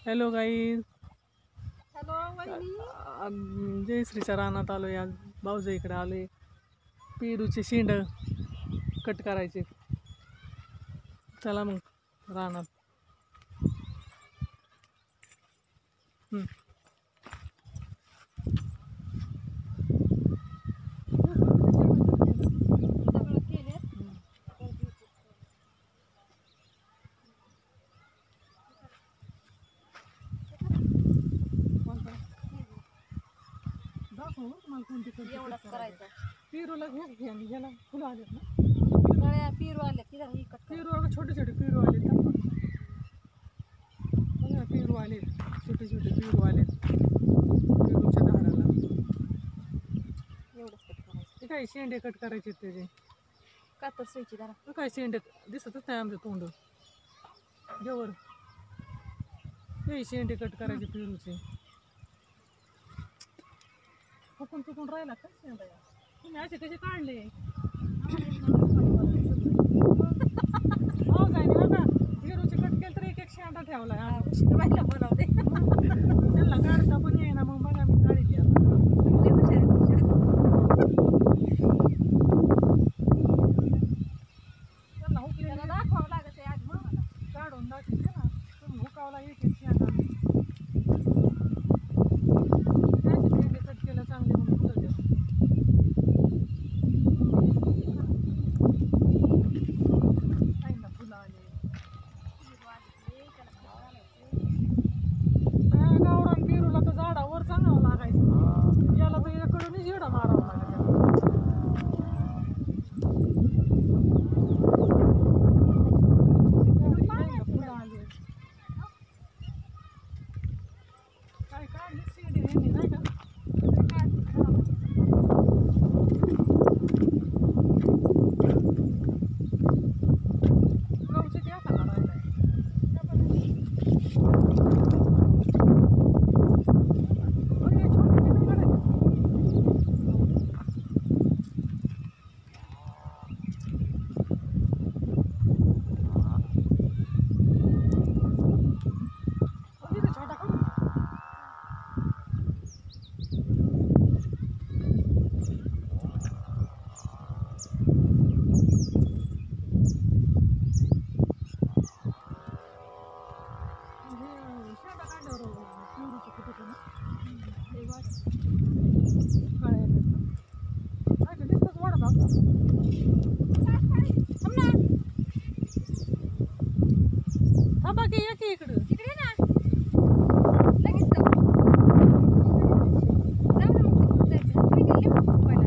Hello guys. Hello वहिनी. जयश्रीच्या रानात आलो या भाऊजा इकडे आले. पेरूचे शेंड कट करायचे. चला मग रानात. सगळं केले. दाखव तुम्हाला कोणती कोणती एवढंच करायचं. पेरूला ह्याला फुलं आलेत ना. गळ्या पेरू आले की जरा इकट पेरू अगं छोटे छोटे पेरू आलेत ना. बघा पेरू आलेत, छोटे छोटे पेरू आलेत पेरूच्या झाडाला. एवढंच कट करायचं. ते काय शेंडे कट करायचे त्याचे. कातर सोयची जरा. काय शेंडे दिसतच नाही आमचं तोंड जवळ. हे शेंडे कट करायचे पेरूचे. फुकून चुकून राहिला का शेंडा? तुम्ही असे कसे काढले? हो जाईन बघा, पेरूचे कट केले तर एक एक शेंडा ठेवलाय. बायला बनवते. त्यांना काढता पण येईना. मग बघा मी काढली आता. त्यांना हुकलेली दाखवावं लागत आहे आज मला. काढून दाखवते ना. तुम्ही हुकावला एक एक शेंडा. त्याचे शेंडे कट केलं चांगले मग फुलं द्या. काही ना फुलं आले. गावरान पेरूला तर झाडावर चांगावं लागायचं. याला तर याकडूनच एवढा मारावं लागायचं. फुलं आली. काय काढली शेंडे ह्यांनी नाही का? गवचे द्या का काढायला? छोटे छोटे काढायचे. छोटा काढू. शेंडा काढल्यावर पेरूचे कुठे पण काळ्या आहेत ना. काय ते नुसतंच वाढत असतं. थांबा की या की इकडं. इकडे ना लगेच जाऊ. जाऊ ना मग तिकडून जायचं. तुम्ही गेले मग पहिला.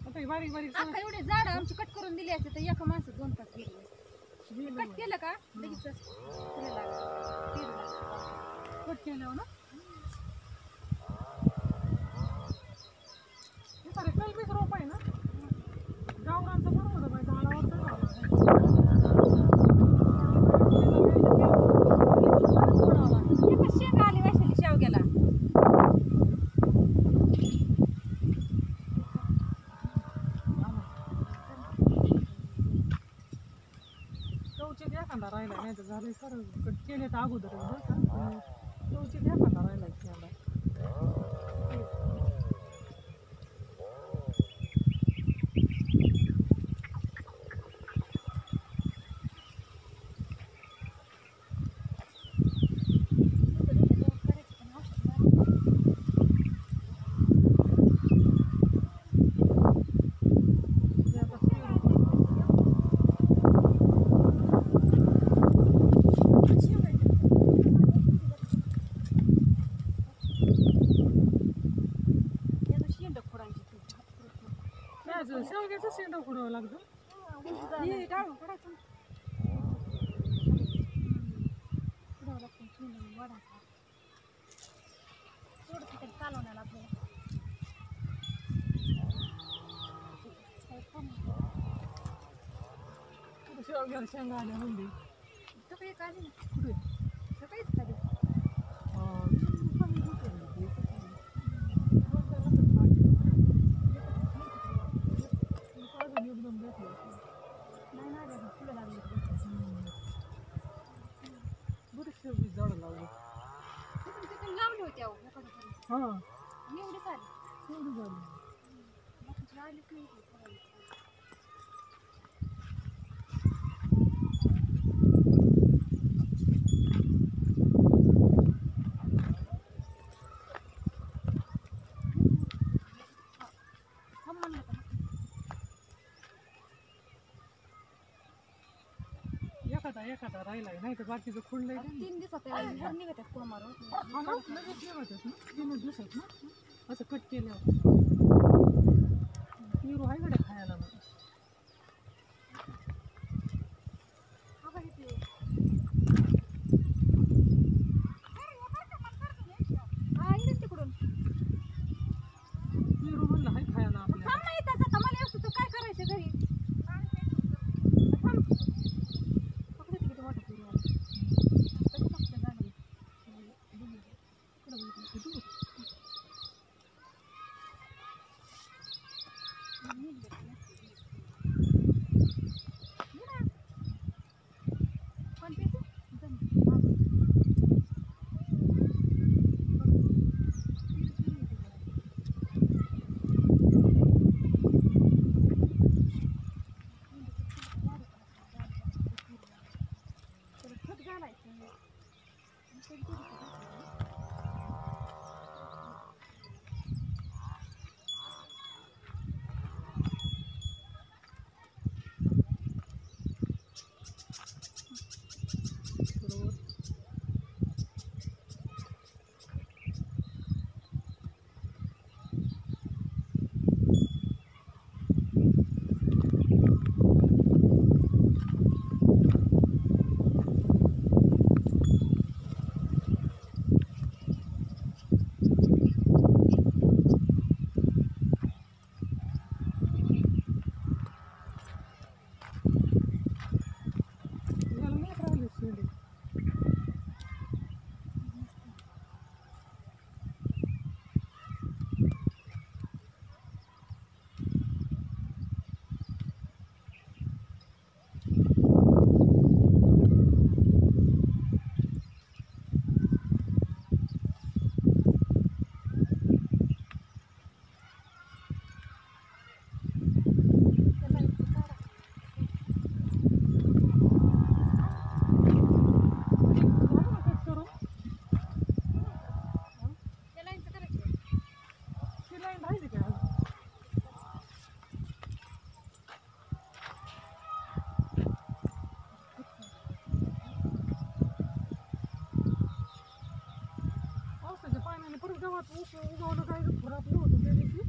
आता ही बारीक बारीक अख्खा एवढे झाड आमची कट करून दिली असते तर एका माणसं 2 तास गेले. कट केलं का लगेच फुलं लागतात. पेरू लागतात. कट केल्यावर ना हे सारे कलमीच रोप आहे ना. गावरांचं पण होतं बाई झाडावरचं झाड. एकच शेंगा आली वैशाली शेवग्याला. चौचीत एखादा राहिला नाही तर झाले सर कट केले तर अगोदर बरं का. चौचीत एखादा राहिला शेंडा. कोणाचं शेवग्याचं शेंड खुडावं लागतं. हे डाळून काढायचं ना. खुडावं लागतं, शेंडा वाढायचा. थोडंसं तरी चालवण्याला आपल्याला. शेवग्याला शेंगा आल्या म्हणजे सकाळी एक आली ना, कुठे सकाळीच आली. नाही ना रे, फुलं लागली. बरेचसे झाडं लावले. तिथून लावली होती अहो, एखादं हां एवढी सारी. एवढी झाली. बाकीची आलीच नाही ती फळाची. थांब म्हणलं का? एखादा राहिलाय नाही तर बाकीचं खुडलंय आता 3 दिवसात वर निघतात कोमार. लगेच निघतच ना 3 दिवसात ना असं कट केल्यावर पेरू आहे कडे खायला मग तिकडून पेरू म्हणलं आहे खायला आपल्याला. थांब नाही त्याचा मला असतो तर काय करायचं घरी. थांब फक्त किती मोठा पेरू आला. तरी फक्त झालं. गव्हात उगवलं काय खुरापलं होतं त्या दिवशी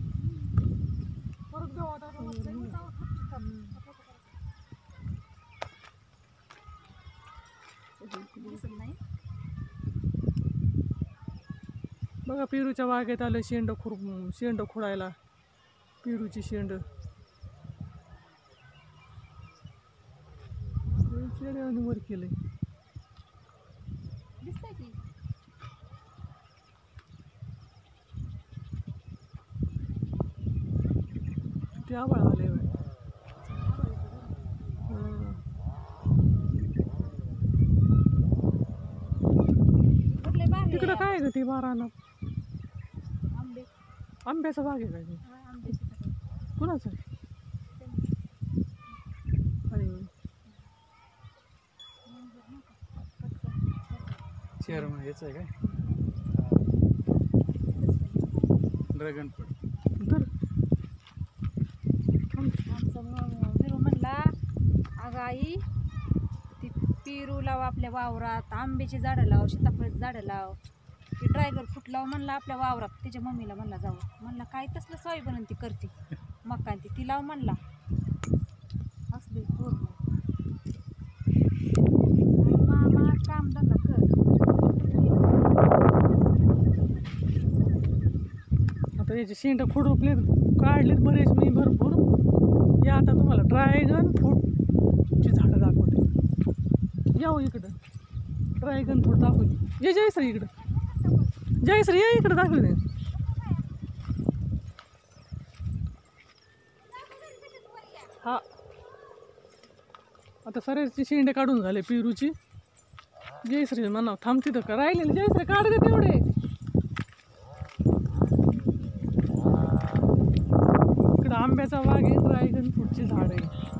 परत गव्हात दिसत नाही. बघा पेरूच्या बागेत आलं शेंड खुडायला पेरूची शेंड शेड्याने वर केलंय दिसतंय की ते आभाळ आले कुठले बाग तिकडं काय आहे ग ते बारानं आंबे. आंब्याचा बाग आहे काय ते आंब्याची कुणाचं अरे शहर याचं आहे काय ड्रॅगन फ्रूट तर आमचा विरू म्हणला अगं आई ती पेरू लाव आपल्या वावरात, आंब्याची झाडं लाव, सीताफळाची झाडं लाव, ती ड्रॅगन फ्रूट लाव म्हणला आपल्या वावरात. तिच्या मम्मीला म्हणला जाऊ म्हणला काय तसलं सोयाबीन ती करते. मका आणि ती लाव म्हणला असले मामा काम धंदा कर. आता याचे शेंड खुडपलेत काढलेत बरेच मी भरपूर. या आता तुम्हाला ड्रॅगन फ्रूटची झाडं दाखवते. या हो इकडं ड्रॅगन फ्रूट दाखवते. ये जयश्री इकडं, जयश्री या इकडं दाखवते. हा आता सऱ्याची शेंडे काढून झाले पेरूची. जयश्री म्हणा थांब तिथं का राहिलेले. जयश्री काढ ग तेवढे. इकडं आंब्याचा बाग आहे, ड्रॅगन फ्रूटची झाड आहे.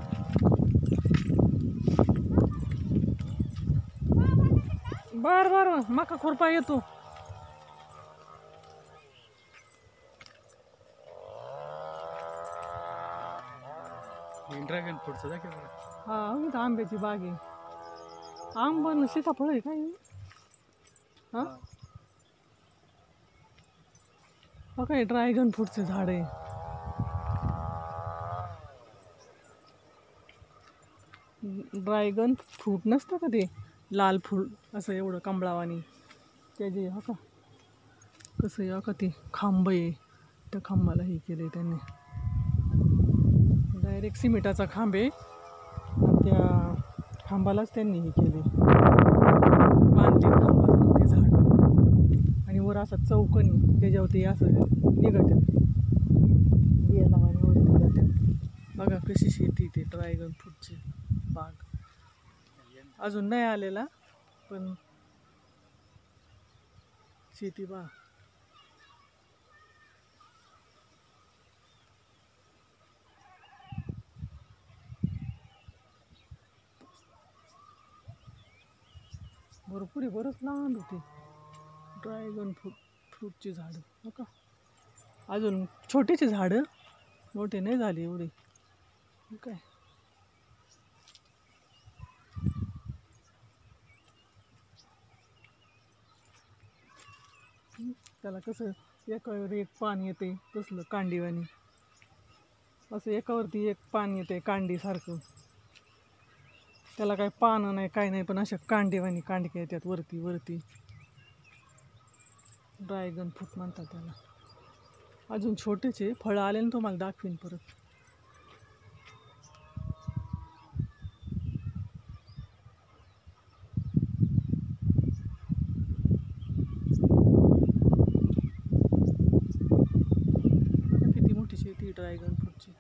बर बर मका खुरपा येतो. ड्रॅगन फ्रूटचं दाखव बरं. हा इथं आंब्याची बाग आहे. आंबा न सीताफळ आहे काय. हा बघा हे ड्रॅगन फ्रूटचे झाड आहे. ड्रॅगन फ्रूट नसतं का ते लाल फूल असं एवढं कमळावानी त्याचे. हो का कसं आहे का ते खांब आहे. त्या खांबाला हे केलं त्यांनी डायरेक्ट सिमेंटाचा खांब आहे आणि त्या खांबालाच त्यांनी हे केले बांधले खांबाला ते झाड. आणि वर असं चौकणी त्याच्यावर ते असं निघतात बियाला आणि वरती जातात. बघा कशी शेती ते ड्रॅगन फ्रूटची बाग. अजून नाही आलेला पण शेती बा. भरपूर आहे, बरंच लहान होते ड्रॅगन फ्रूटची झाडं. हो का अजून छोटीची झाडं, मोठे नाही झाले एवढे. काय त्याला कसं एकावर एक पान येते तसलं कांडीवाणी. असं एकावरती एक पान येते कांडीसारखं. त्याला काही पानं नाही काय नाही पण अशा कांडीवाणी कांडक्या येतात वरती वरती. ड्रॅगन फ्रूट म्हणतात त्याला. अजून छोटेचे फळं आले ना तुम्हाला दाखवीन परत. किती मोठी शेती ड्रॅगन फ्रूटची.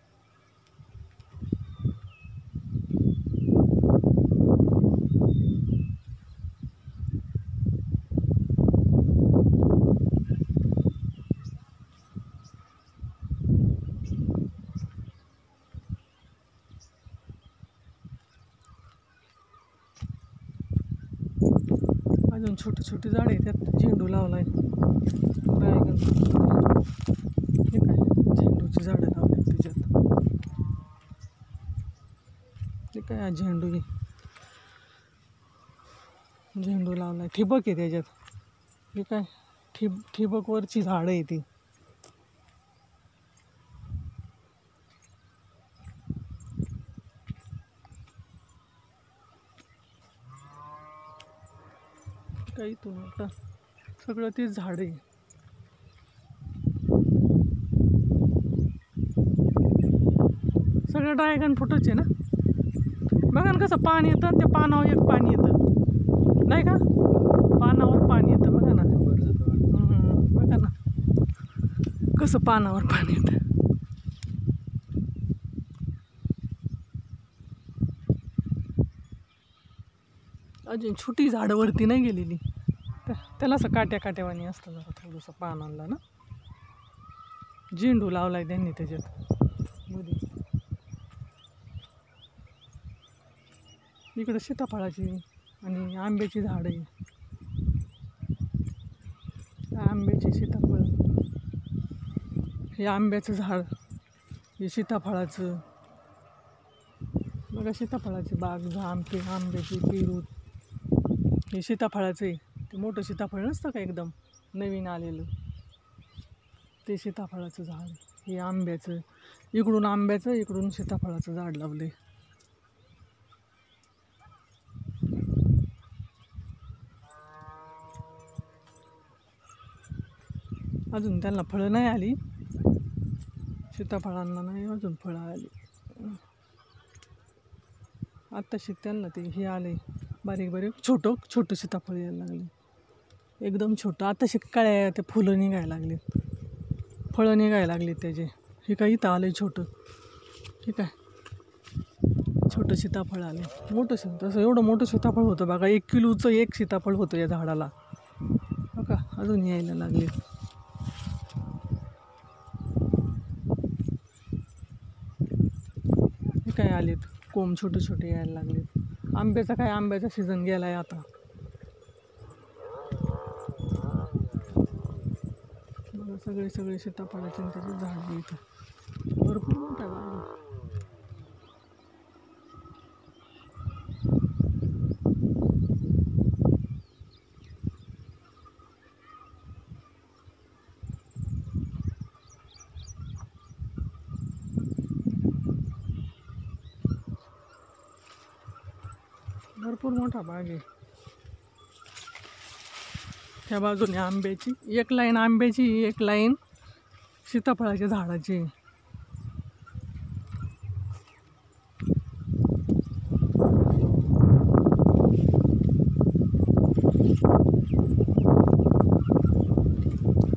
अजून छोटे छोटे झाड आहे त्यात झेंडू लावलाय ड्रॅगन हे काय झेंडूची झाडं लावली त्याच्यात. हे काय झेंडू आहे, झेंडू लावलाय. ठिबक आहे त्याच्यात. हे काय ठिबकवरची झाडं आहे ती. काही इथून आता सगळं तेच झाड आहे. सगळं ड्रॅगन फ्रूटच आहे ना. बघा ना कसं पाणी येतं त्या पानावर एक पाणी येतं नाही का. पानावर पाणी येतं बघा ना. बघा ना कसं पानावर पाणी येतं. अजून छोटी झाडं वरती नाही गेलेली. त्याला असं काट्या काट्यावानी असतं जरा थोडंसं पानांना ना. झेंडू लावलाय त्यांनी त्याच्यात मध्ये. इकडं सीताफळाची आणि आंब्याची झाड आहे. आंब्याची सीताफळ, हे आंब्याचं झाड, हे सीताफळाचं. बघा सीताफळाची बाग. आंब्याची पेरू. हे सीताफळाचं आहे. ते मोठं सीताफळ नसतं का एकदम नवीन आलेलं ते सीताफळाचं झाड. हे आंब्याचं, इकडून आंब्याचं इकडून सीताफळाचं झाड लावले. अजून त्यांना फळं नाही आली, सीताफळांना नाही अजून फळं आली. आत्ताशी त्यांना ते हे आले बारीक बारीक छोटं सीताफळ यायला लागले, एकदम छोटं. आत्ताशी काळ्या ते फुलं निघायला लागलेत, फळं निघायला लागलेत त्याचे. हे काय इथं आलं छोटं, ठीक आहे, छोटं सीताफळ आले. मोठं तसं एवढं मोठं सीताफळ होतं बघा, 1 किलोचं एक सीताफळ होतं या झाडाला बघा. अजून यायला लागले. हे काय आलेत कोंब छोटे यायला लागलेत. आंब्याचा काय, आंब्याचा सीझन गेला आहे आता. बघा सगळे सीताफळाचे त्याचे झाड आहे इथं, भरपूर मोठा बाग आहे. भरपूर मोठा बाग आहे. ह्या बाजूने आंब्याची एक लाईन, आंब्याची एक लाईन सीताफळाच्या झाडाची.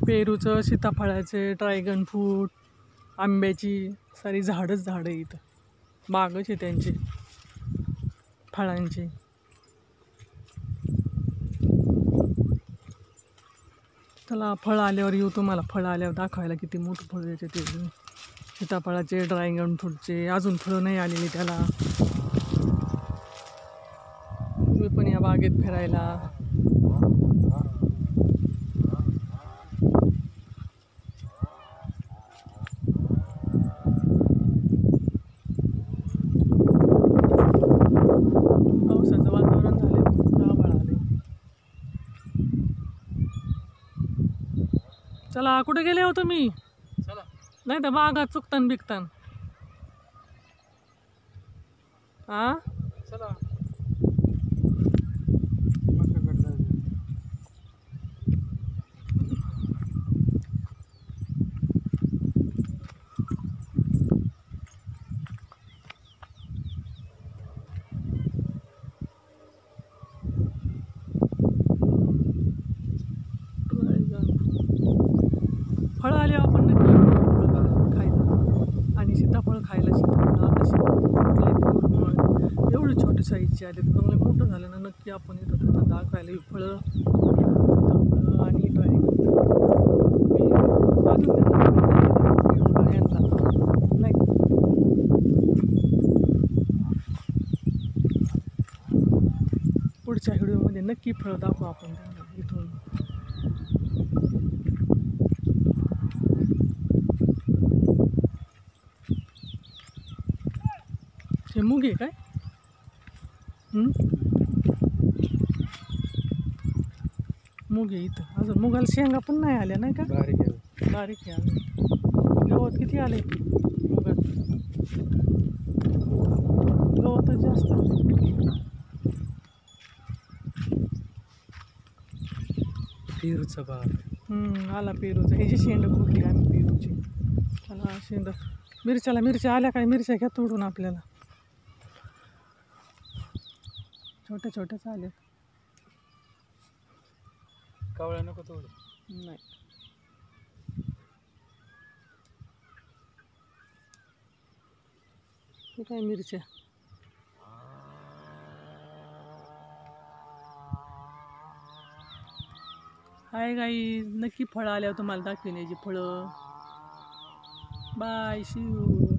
पेरूचं, सीताफळाचे, ड्रॅगन फ्रूट, आंब्याची सारी झाडच आहे इथं. बागच आहे त्यांची फळांची. त्याला फळ आल्यावर येऊ, तुम्हाला फळ आल्यावर दाखवायला किती मोठं फळ याचे ते सीताफळाचे, ड्रॅगन फ्रूटचे. अजून फळं नाही आलेली त्याला. तुम्ही पण या बागेत फिरायला. पावसाचं वातावरण झाले, आभाळ आले. चला, कुठे गेले हो तुम्ही? चला नाही तर बागात चुकतान बिकतान. हा चला मकाकडलं. फळं आले आपण नक्की फळं खायला, आणि सीताफळ खायला. सीताफळ एवढे छोटे साईजचे आले, चांगले मोठं झालं ना नक्की आपण येतो त्यांना दाखवायला. ही फळं, सीताफळ आणि ड्रॅगन नाही. पुढच्या व्हिडिओमध्ये नक्की फळं दाखवू आपण त्यांना इथून. हे मूग आहे काय? मूग आहे इथं. अजून मुगाला शेंगा पण नाही आल्या नाही का? बारीक आहे. बारीक आहे अजून. गवत किती आले मुगात? गवतच जास्त आले. पेरूचा बाग. आला पेरूचा. ह्याची शेंड खोडली आम्ही पेरूची. त्याला शेंड. मिरच्या आल्या काय? मिरच्या घ्या तोडून आपल्याला. छोट्याच आल्या. कावळ्या नको तोडू. नाही. हे काय मिरच्या. हाय गाई, नक्की फळं आल्यावर तुम्हाला दाखवेन याची फळं. Bye, see you.